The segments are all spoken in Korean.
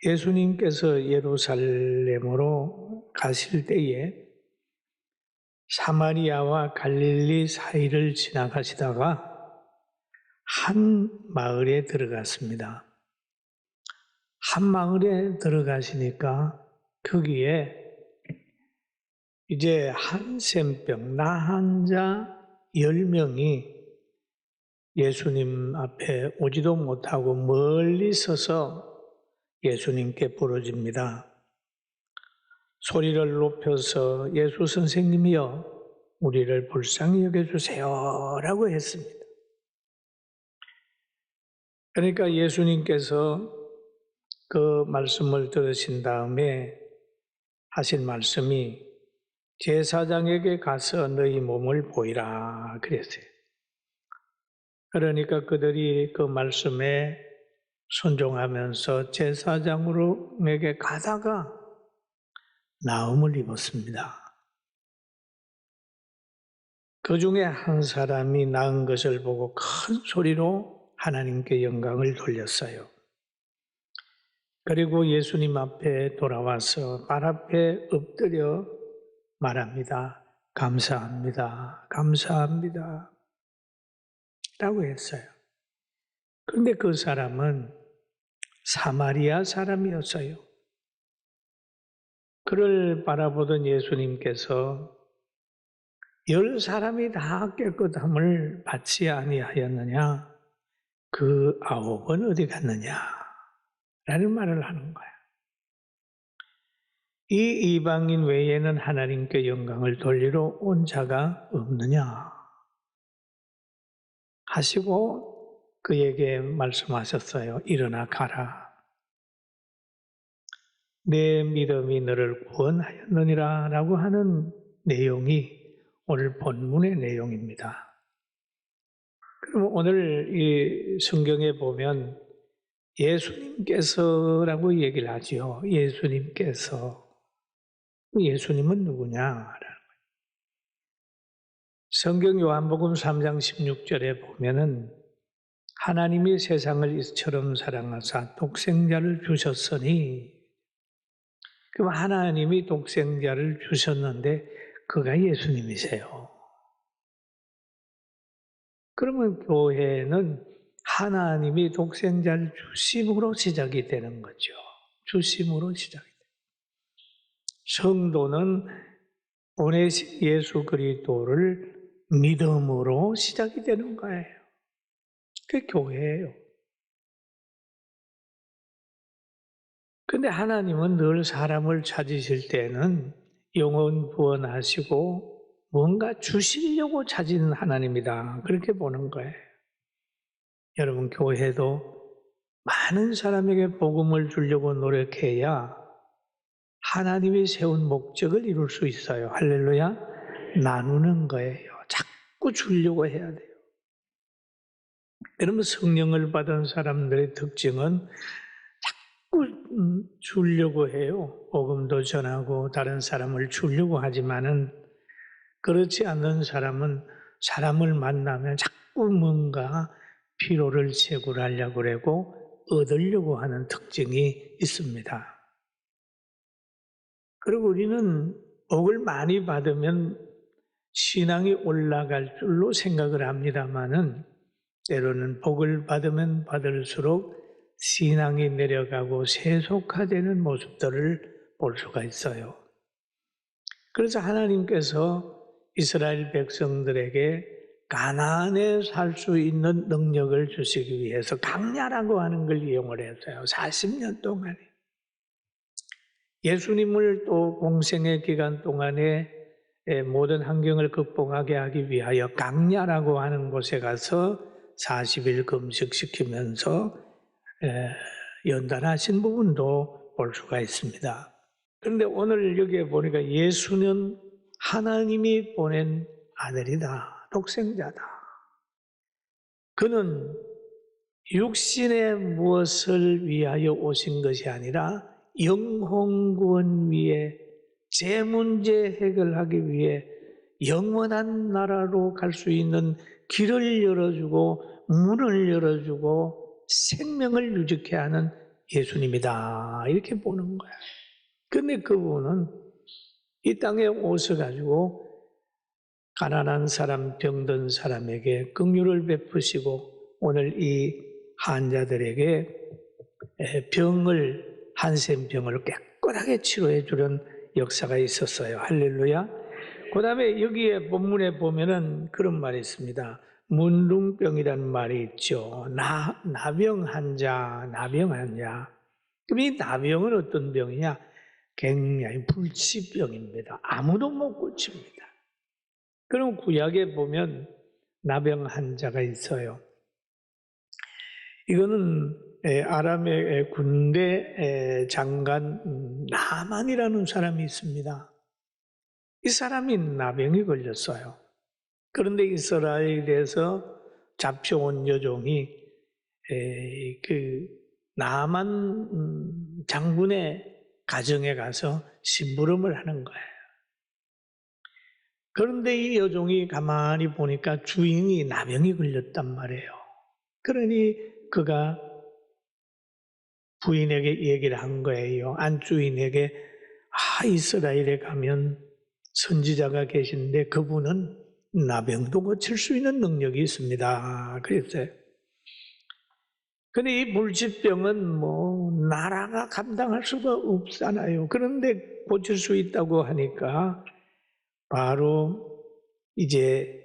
예수님께서 예루살렘으로 가실 때에 사마리아와 갈릴리 사이를 지나가시다가 한 마을에 들어갔습니다. 한 마을에 들어가시니까 거기에 이제 한센병, 나환자 10명이 예수님 앞에 오지도 못하고 멀리 서서 예수님께 부르짖습니다. 소리를 높여서 예수 선생님이여 우리를 불쌍히 여겨주세요 라고 했습니다. 그러니까 예수님께서 그 말씀을 들으신 다음에 하신 말씀이 제사장에게 가서 너희 몸을 보이라 그랬어요. 그러니까 그들이 그 말씀에 순종하면서 제사장에게 가다가 나음을 입었습니다. 그 중에 한 사람이 나은 것을 보고 큰 소리로 하나님께 영광을 돌렸어요. 그리고 예수님 앞에 돌아와서 발 앞에 엎드려 말합니다. 감사합니다. 감사합니다. 라고 했어요. 그런데 그 사람은 사마리아 사람이었어요. 그를 바라보던 예수님께서 10사람이 다 깨끗함을 받지 아니하였느냐? 그 9은 어디 갔느냐? 라는 말을 하는 거야. 이 이방인 외에는 하나님께 영광을 돌리러 온 자가 없느냐? 하시고 그에게 말씀하셨어요. 일어나 가라. 내 믿음이 너를 구원하였느니라 라고 하는 내용이 오늘 본문의 내용입니다. 그럼 오늘 이 성경에 보면 예수님께서라고 얘기를 하죠. 예수님께서. 예수님은 누구냐? 성경 요한복음 3장 16절에 보면은 하나님이 세상을 이처럼 사랑하사 독생자를 주셨으니, 그럼 하나님이 독생자를 주셨는데 그가 예수님이세요. 그러면 교회는 하나님이 독생자를 주심으로 시작이 되는 거죠. 주심으로 시작이 돼요. 성도는 보내신 예수 그리스도를 믿음으로 시작이 되는 거예요. 그게 교회예요. 그런데 하나님은 늘 사람을 찾으실 때는 영혼 구원하시고 뭔가 주시려고 찾는 하나님이다. 그렇게 보는 거예요. 여러분, 교회도 많은 사람에게 복음을 주려고 노력해야 하나님이 세운 목적을 이룰 수 있어요. 할렐루야. 나누는 거예요. 자꾸 주려고 해야 돼요. 여러분, 성령을 받은 사람들의 특징은 자꾸 주려고 해요. 복음도 전하고 다른 사람을 주려고 하지만은 그렇지 않는 사람은 사람을 만나면 자꾸 뭔가 피로를 채굴하려고 그러고 얻으려고 하는 특징이 있습니다. 그리고 우리는 복을 많이 받으면 신앙이 올라갈 줄로 생각을 합니다마는 때로는 복을 받으면 받을수록 신앙이 내려가고 세속화되는 모습들을 볼 수가 있어요. 그래서 하나님께서 이스라엘 백성들에게 가나안에 살 수 있는 능력을 주시기 위해서 강야라고 하는 걸 이용을 했어요. 40년 동안에. 예수님을 또 공생의 기간 동안에 모든 환경을 극복하게 하기 위하여 강야라고 하는 곳에 가서 40일 금식시키면서 연단하신 부분도 볼 수가 있습니다. 그런데 오늘 여기에 보니까 예수는 하나님이 보낸 아들이다. 독생자다. 그는 육신의 무엇을 위하여 오신 것이 아니라 영혼구원 위에 제 문제 해결하기 위해 영원한 나라로 갈 수 있는 길을 열어주고 문을 열어주고 생명을 유지케 하는 예수님이다 이렇게 보는 거야. 근데 그분은 이 땅에 오셔가지고 가난한 사람, 병든 사람에게 긍휼을 베푸시고 오늘 이 환자들에게 한센병을 깨끗하게 치료해 주는 역사가 있었어요. 할렐루야. 그 다음에 여기에 본문에 보면은 그런 말이 있습니다. 문둥병이라는 말이 있죠. 나병 환자. 그럼 이 나병은 어떤 병이냐? 굉장히 불치병입니다. 아무도 못 고칩니다. 그럼 구약에 보면 나병 환자가 있어요. 이거는 아람의 군대 장관 나만이라는 사람이 있습니다. 이 사람이 나병이 걸렸어요. 그런데 이스라엘에서 잡혀온 여종이 그 나만 장군의 가정에 가서 심부름을 하는 거예요. 그런데 이 여종이 가만히 보니까 주인이 나병이 걸렸단 말이에요. 그러니 그가 부인에게 얘기를 한 거예요. 안주인에게 이스라엘에 가면 선지자가 계신데 그분은 나병도 고칠 수 있는 능력이 있습니다. 그랬어요. 근데 이 불치병은 나라가 감당할 수가 없잖아요. 그런데 고칠 수 있다고 하니까 바로 이제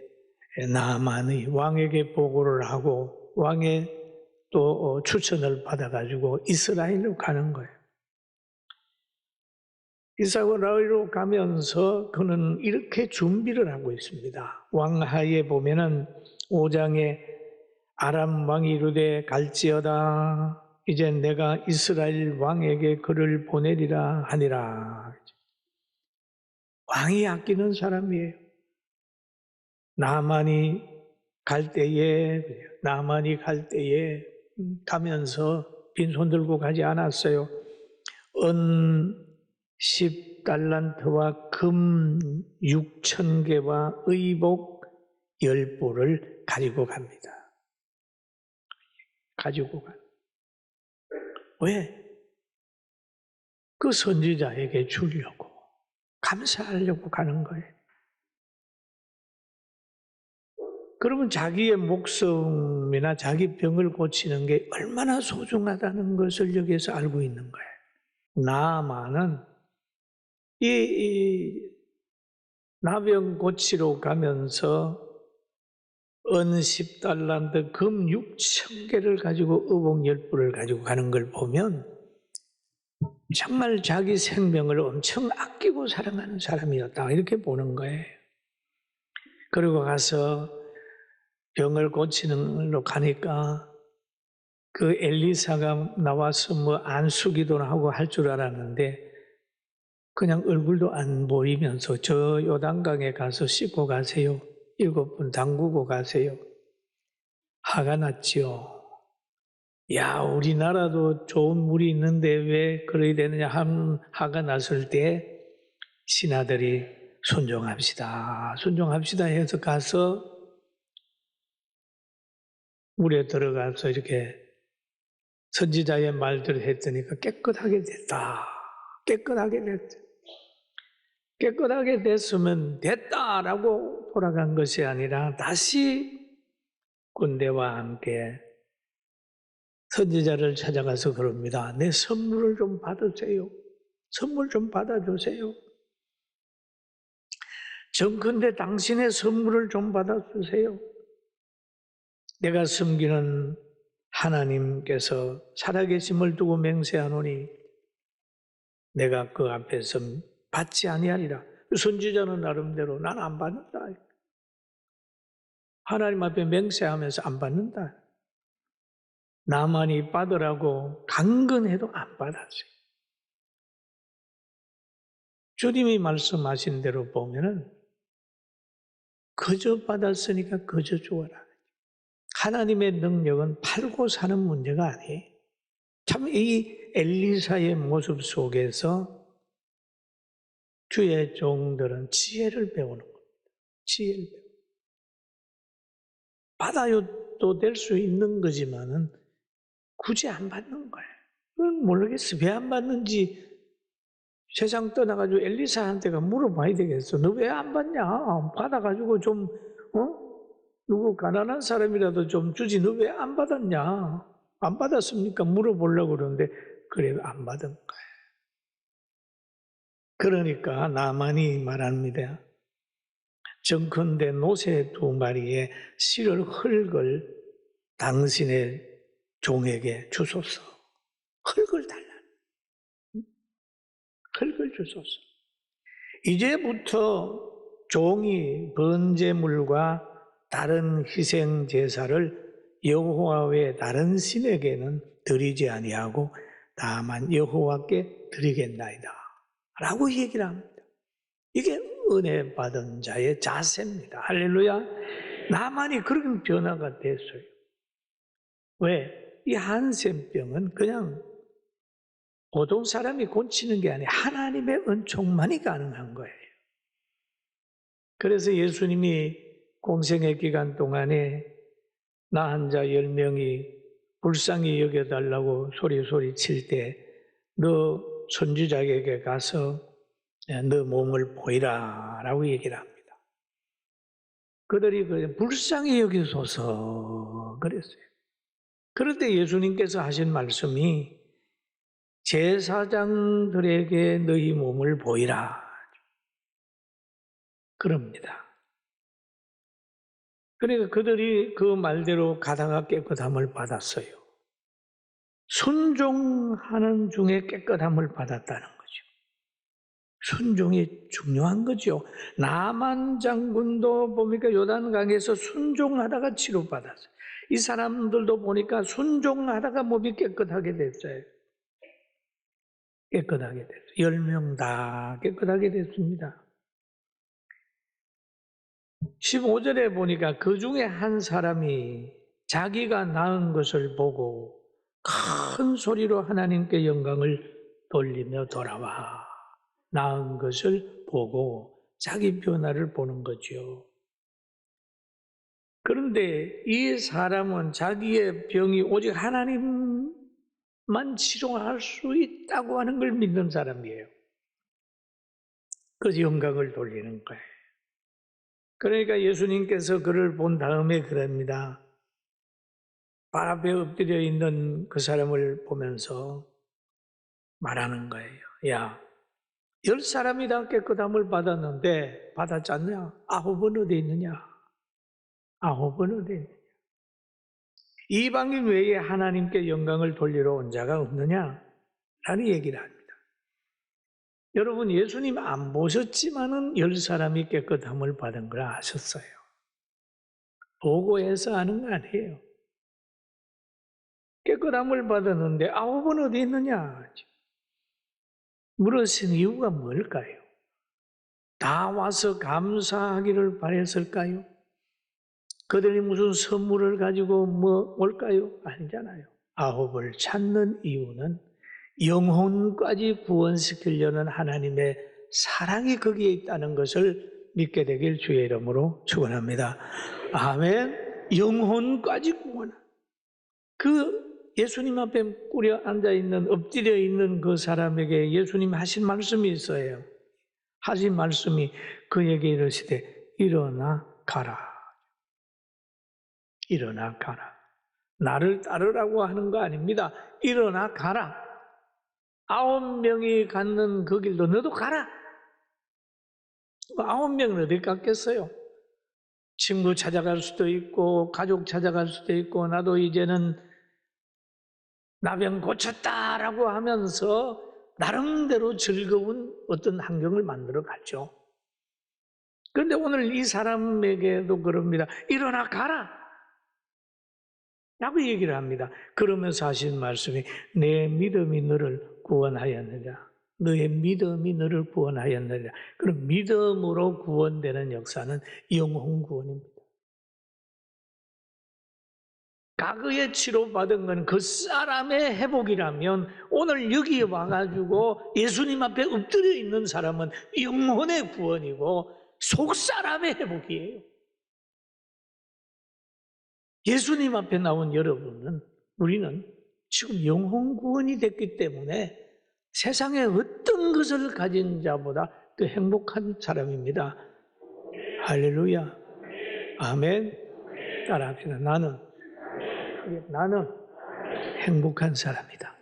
나만의 왕에게 보고를 하고 왕의 또 추천을 받아가지고 이스라엘로 가는 거예요. 이스라엘로 가면서 그는 이렇게 준비를 하고 있습니다. 왕하에 보면은 5장에 아람 왕이 이르되 갈지어다 이제 내가 이스라엘 왕에게 그를 보내리라 하니라. 왕이 아끼는 사람이에요. 나만이 갈 때에 가면서 빈손 들고 가지 않았어요. 은 10달란트와 금 6,000개와 의복 10보를 가지고 갑니다. 가지고 가. 왜? 그 선지자에게 주려고, 감사하려고 가는 거예요. 그러면 자기의 목숨이나 자기 병을 고치는 게 얼마나 소중하다는 것을 여기에서 알고 있는 거예요. 나만은 이 나병 고치러 가면서 은 10달란트, 금 6,000개를 가지고 의복 10부를 가지고 가는 걸 보면 정말 자기 생명을 엄청 아끼고 사랑하는 사람이었다 이렇게 보는 거예요. 그리고 가서 병을 고치는 걸로 가니까 그 엘리사가 나와서 안수기도 하고 할 줄 알았는데 그냥 얼굴도 안 보이면서 저 요단강에 가서 씻고 가세요. 7번 담그고 가세요. 화가 났지요. 야, 우리나라도 좋은 물이 있는데 왜 그래야 되느냐 화가 났을 때 신하들이 순종합시다 해서 가서 물에 들어가서 이렇게 선지자의 말들을 했더니까 깨끗하게 됐다. 깨끗하게 됐으면 됐다라고 돌아간 것이 아니라 다시 군대와 함께 선지자를 찾아가서 그럽니다. 내 선물을 좀 받으세요. 선물 좀 받아주세요. 정컨대 당신의 선물을 좀 받아주세요. 내가 섬기는 하나님께서 살아계심을 두고 맹세하노니 내가 그 앞에서 받지 아니하리라. 선지자는 나름대로 난 안 받는다. 하나님 앞에 맹세하면서 안 받는다. 나만이 받으라고 강건해도 안 받았어요. 주님이 말씀하신 대로 보면은 그저 받았으니까 그저 주어라. 하나님의 능력은 팔고 사는 문제가 아니에요. 참 이 엘리사의 모습 속에서 주의 종들은 지혜를 배우는 겁니다. 지혜를 배우는. 받아도 될 수 있는 거지만은 굳이 안 받는 거예요. 그건 모르겠어. 왜 안 받는지 세상 떠나가지고 엘리사한테가 물어봐야 되겠어. 너 왜 안 받냐? 받아가지고 좀, 누구 가난한 사람이라도 좀 주지. 너 왜 안 받았냐? 안 받았습니까? 물어보려고 그러는데, 그래, 안 받은 거야. 그러니까 나만이 말합니다. 정컨대 노새 2마리의 실을 흙을 당신의 종에게 주소서. 흙을 달라. 흙을 주소서. 이제부터 종이 번제물과 다른 희생 제사를 여호와 외 다른 신에게는 드리지 아니하고 다만 여호와께 드리겠나이다 라고 얘기를 합니다. 이게 은혜 받은 자의 자세입니다. 할렐루야. 나만이 그런 변화가 됐어요. 왜? 이 한센병은 그냥 보통 사람이 고치는 게 아니라 하나님의 은총만이 가능한 거예요. 그래서 예수님이 공생의 기간 동안에 나 환자 10명이 불쌍히 여겨달라고 소리 칠 때 너 선지자에게 가서 너 몸을 보이라 라고 얘기를 합니다. 그들이 불쌍히 여기소서 그랬어요. 그럴 때 예수님께서 하신 말씀이 제사장들에게 너희 몸을 보이라 그럽니다. 그러니까 그들이 그 말대로 가다가 깨끗함을 받았어요. 순종하는 중에 깨끗함을 받았다는 거죠. 순종이 중요한 거죠. 나만 장군도 보니까 요단강에서 순종하다가 치료받았어요. 이 사람들도 보니까 순종하다가 몸이 깨끗하게 됐어요. 깨끗하게 됐어요. 10명 다 깨끗하게 됐습니다. 15절에 보니까 그 중에 한 사람이 자기가 낳은 것을 보고 큰 소리로 하나님께 영광을 돌리며 돌아와 낳은 것을 보고 자기 변화를 보는 거죠. 그런데 이 사람은 자기의 병이 오직 하나님만 치료할 수 있다고 하는 걸 믿는 사람이에요. 그래서 영광을 돌리는 거예요. 그러니까 예수님께서 그를 본 다음에 그럽니다. 발 앞에 엎드려 있는 그 사람을 보면서 말하는 거예요. 야, 10사람이 다 깨끗함을 받았는데 받았지 않냐? 9은 어디 있느냐? 9은 어디 있느냐? 이방인 외에 하나님께 영광을 돌리러 온 자가 없느냐? 라는 얘기를 합니다. 여러분 예수님 안 보셨지만은 10사람이 깨끗함을 받은 걸 아셨어요. 보고 해서 아는 거 아니에요. 깨끗함을 받았는데 9은 어디 있느냐? 물으신 이유가 뭘까요? 다 와서 감사하기를 바랬을까요? 그들이 무슨 선물을 가지고 올까요? 아니잖아요. 9을 찾는 이유는 영혼까지 구원시키려는 하나님의 사랑이 거기에 있다는 것을 믿게 되길 주의 이름으로 축원합니다. 아멘. 영혼까지 구원. 그 예수님 앞에 꾸려 앉아있는 엎드려 있는 그 사람에게 예수님 하신 말씀이 있어요. 하신 말씀이 그에게 이르시되 일어나 가라. 일어나 가라. 나를 따르라고 하는 거 아닙니다. 일어나 가라. 9명이 갖는 그 길도 너도 가라. 9명은 어디 갔겠어요? 친구 찾아갈 수도 있고 가족 찾아갈 수도 있고 나도 이제는 나병 고쳤다라고 하면서 나름대로 즐거운 어떤 환경을 만들어 갔죠. 그런데 오늘 이 사람에게도 그럽니다. 일어나 가라 라고 얘기를 합니다. 그러면서 하신 말씀이 내 믿음이 너를 구원하였느냐. 너의 믿음이 너를 구원하였느냐. 그럼 믿음으로 구원되는 역사는 영혼 구원입니다. 과거에 치료받은 건 그 사람의 회복이라면 오늘 여기 와가지고 예수님 앞에 엎드려 있는 사람은 영혼의 구원이고 속사람의 회복이에요. 예수님 앞에 나온 여러분은 우리는 지금 영혼 구원이 됐기 때문에 세상에 어떤 것을 가진 자보다 더 행복한 사람입니다. 할렐루야. 아멘. 따라합시다. 나는 행복한 사람이다.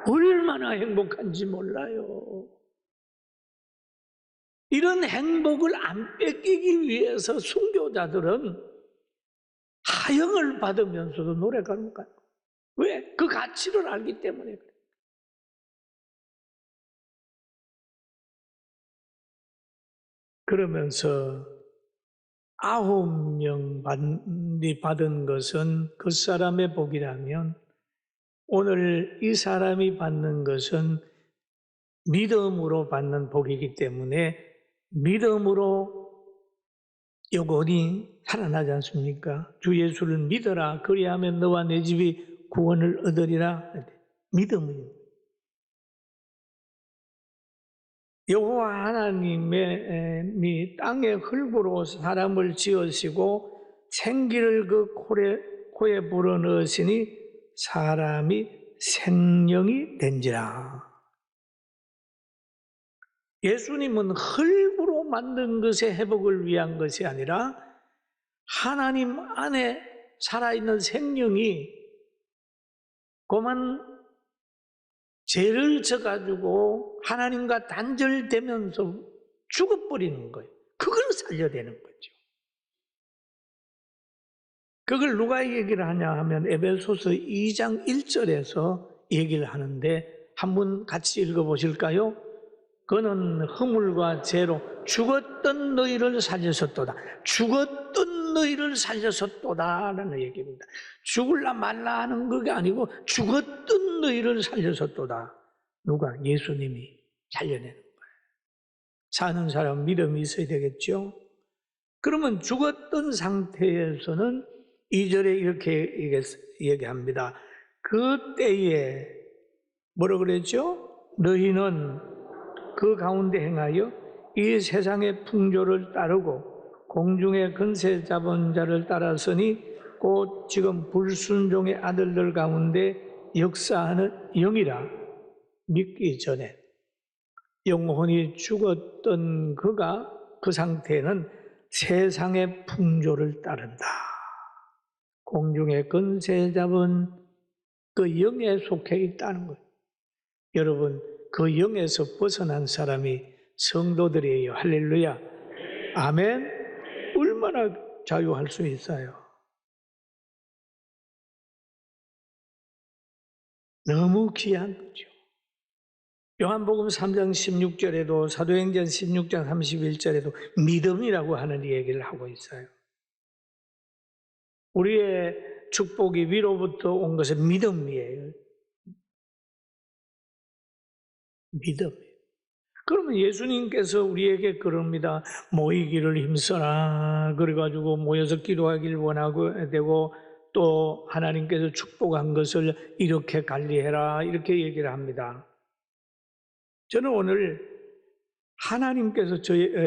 얼마나 행복한지 몰라요. 이런 행복을 안 뺏기기 위해서 순교자들은 하형을 받으면서도 노래가 하는 거예요. 왜? 그 가치를 알기 때문에 그래요. 그러면서 9명이 받은 것은 그 사람의 복이라면 오늘 이 사람이 받는 것은 믿음으로 받는 복이기 때문에 믿음으로 영혼이 살아나지 않습니까? 주 예수를 믿어라. 그리하면 너와 내 집이 구원을 얻으리라. 믿음이에요. 여호와 하나님이 땅의 흙으로 사람을 지으시고 생기를 그 코에 불어넣으시니 사람이 생명이 된지라. 예수님은 흙으로 만든 것의 회복을 위한 것이 아니라 하나님 안에 살아있는 생명이 그만 죄를 져가지고 하나님과 단절되면서 죽어버리는 거예요. 그걸 살려내는 거죠. 그걸 누가 얘기를 하냐 하면 에베소서 2장 1절에서 얘기를 하는데 한번 같이 읽어보실까요? 그는 허물과 죄로 죽었던 너희를 살렸었도다. 죽었던 너희를 살렸었도다 라는 얘기입니다. 죽을라 말라 하는 그게 아니고 죽었던 너희를 살렸었도다. 누가? 예수님이 살려내는 거예요. 사는 사람 믿음이 있어야 되겠죠. 그러면 죽었던 상태에서는 2절에 이렇게 얘기합니다. 그때에 뭐라 그랬죠? 너희는 그 가운데 행하여 이 세상의 풍조를 따르고 공중의 근세 잡은 자를 따랐으니 곧 지금 불순종의 아들들 가운데 역사하는 영이라. 믿기 전에 영혼이 죽었던 그가 그 상태는 세상의 풍조를 따른다. 공중의 근세 잡은 그 영에 속해 있다는 거예요. 여러분, 그 영에서 벗어난 사람이 성도들이에요. 할렐루야. 아멘. 얼마나 자유할 수 있어요. 너무 귀한 거죠. 요한복음 3장 16절에도 사도행전 16장 31절에도 믿음이라고 하는 얘기를 하고 있어요. 우리의 축복이 위로부터 온 것은 믿음이에요. 믿음. 그러면 예수님께서 우리에게 그럽니다. 모이기를 힘써라. 그래가지고 모여서 기도하길 원하고 되고 또 하나님께서 축복한 것을 이렇게 관리해라. 이렇게 얘기를 합니다. 저는 오늘 하나님께서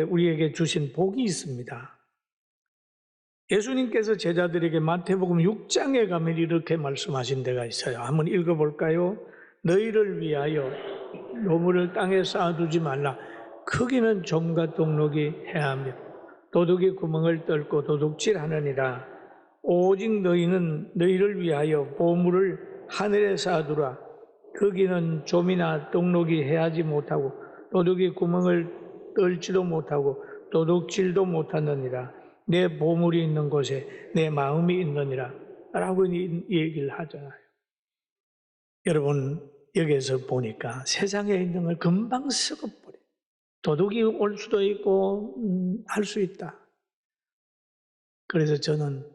우리에게 주신 복이 있습니다. 예수님께서 제자들에게 마태복음 6장에 가면 이렇게 말씀하신 데가 있어요. 한번 읽어볼까요? 너희를 위하여 노물을 땅에 쌓아두지 말라. 크기는 좀과 똑록이 해하며 도둑이 구멍을 뚫고 도둑질하느니라. 오직 너희는 너희를 위하여 보물을 하늘에 쌓아두라. 거기는 좀이나 똑록이 해하지 못하고 도둑이 구멍을 뚫지도 못하고 도둑질도 못하느니라. 내 보물이 있는 곳에 내 마음이 있느니라 라고 얘기를 하잖아요. 여러분, 여기에서 보니까 세상에 있는 걸 금방 썩어버려요. 도둑이 올 수도 있고 할 수 있다. 그래서 저는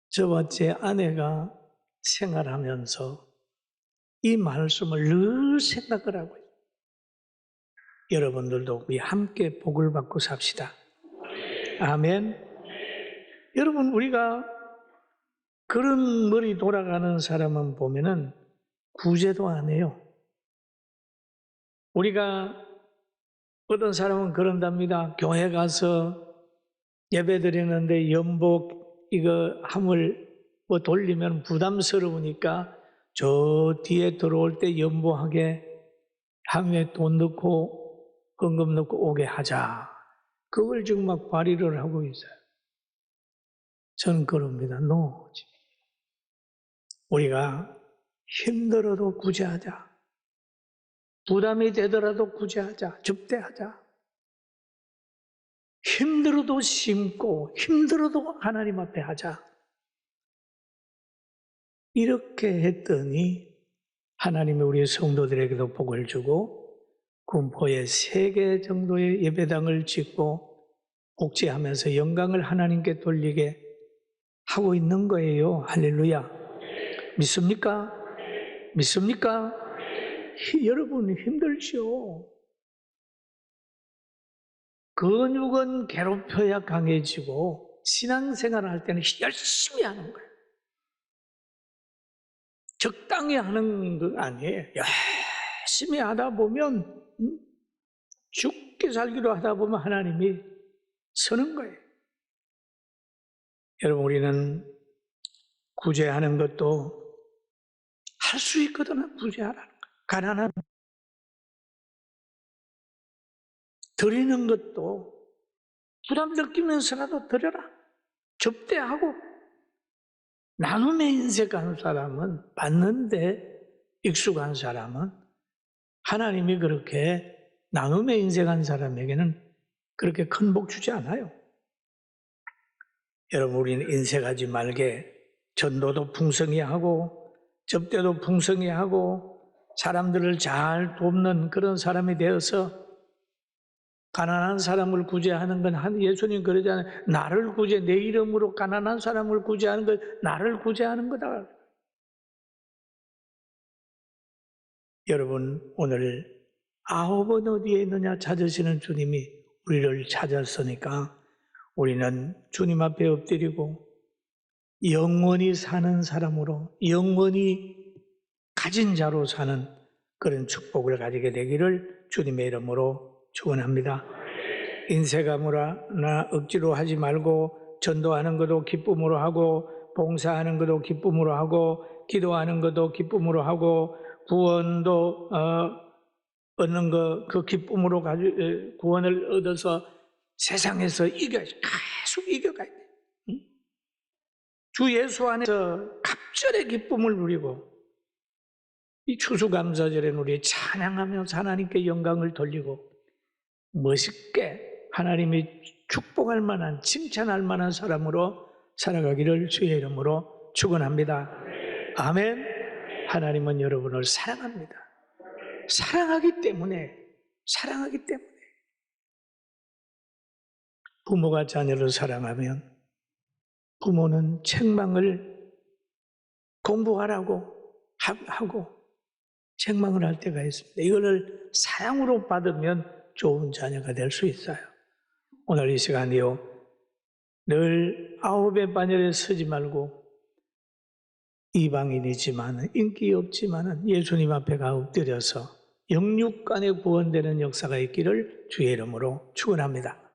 저와 제 아내가 생활하면서 이 말씀을 늘 생각을 하고 있어요. 여러분들도 우리 함께 복을 받고 삽시다. 아멘. 여러분, 우리가 그런 머리 돌아가는 사람은 보면은 구제도 안 해요. 우리가 어떤 사람은 그런답니다. 교회 가서 예배 드리는데 연복 이거 함을 뭐 돌리면 부담스러우니까 저 뒤에 들어올 때 연보하게 향후에 돈 넣고 헌금 넣고 오게 하자. 그걸 지금 막 발의를 하고 있어요. 저는 그럽니다. No. 우리가 힘들어도 구제하자. 부담이 되더라도 구제하자. 접대하자. 힘들어도 심고 힘들어도 하나님 앞에 하자. 이렇게 했더니 하나님이 우리 성도들에게도 복을 주고 군포에 3개 정도의 예배당을 짓고 복지하면서 영광을 하나님께 돌리게 하고 있는 거예요. 할렐루야. 믿습니까? 믿습니까? 여러분 힘들죠. 근육은 괴롭혀야 강해지고 신앙생활을 할 때는 열심히 하는 거예요. 적당히 하는 거 아니에요. 열심히 하다 보면 죽게 살기로 하다 보면 하나님이 서는 거예요. 여러분 우리는 구제하는 것도 할 수 있거든. 구제하라는 거예요. 가난한 드리는 것도 부담 느끼면서라도 드려라. 접대하고 나눔의 인색한 사람은 받는데 익숙한 사람은 하나님이 그렇게 나눔의 인색한 사람에게는 그렇게 큰 복 주지 않아요. 여러분 우리는 인색하지 말게 전도도 풍성히 하고 접대도 풍성히 하고 사람들을 잘 돕는 그런 사람이 되어서 가난한 사람을 구제하는 건 예수님 그러잖아요. 나를 구제, 내 이름으로 가난한 사람을 구제하는 건 나를 구제하는 거다. 여러분 오늘 9은 어디에 있느냐 찾으시는 주님이 우리를 찾았으니까 우리는 주님 앞에 엎드리고 영원히 사는 사람으로 영원히 가진 자로 사는 그런 축복을 가지게 되기를 주님의 이름으로 축원합니다. 인색함으로나 억지로 하지 말고 전도하는 것도 기쁨으로 하고 봉사하는 것도 기쁨으로 하고 기도하는 것도 기쁨으로 하고 구원도 얻는 것 그 기쁨으로 구원을 얻어서 세상에서 계속 이겨가야 돼. 주 예수 안에서 갑절의 기쁨을 누리고 이 추수감사절에 우리 찬양하며 하나님께 영광을 돌리고 멋있게 하나님이 축복할 만한 칭찬할 만한 사람으로 살아가기를 주의 이름으로 축원합니다. 아멘. 하나님은 여러분을 사랑합니다. 사랑하기 때문에 부모가 자녀를 사랑하면 부모는 책망을 공부하라고 하고 책망을 할 때가 있습니다. 이거를 사랑으로 받으면 좋은 자녀가 될 수 있어요. 오늘 이 시간이요. 늘 9의 반열에 서지 말고 이방인이지만 인기 없지만 예수님 앞에 가 엎드려서 영육간에 구원되는 역사가 있기를 주의 이름으로 축원합니다.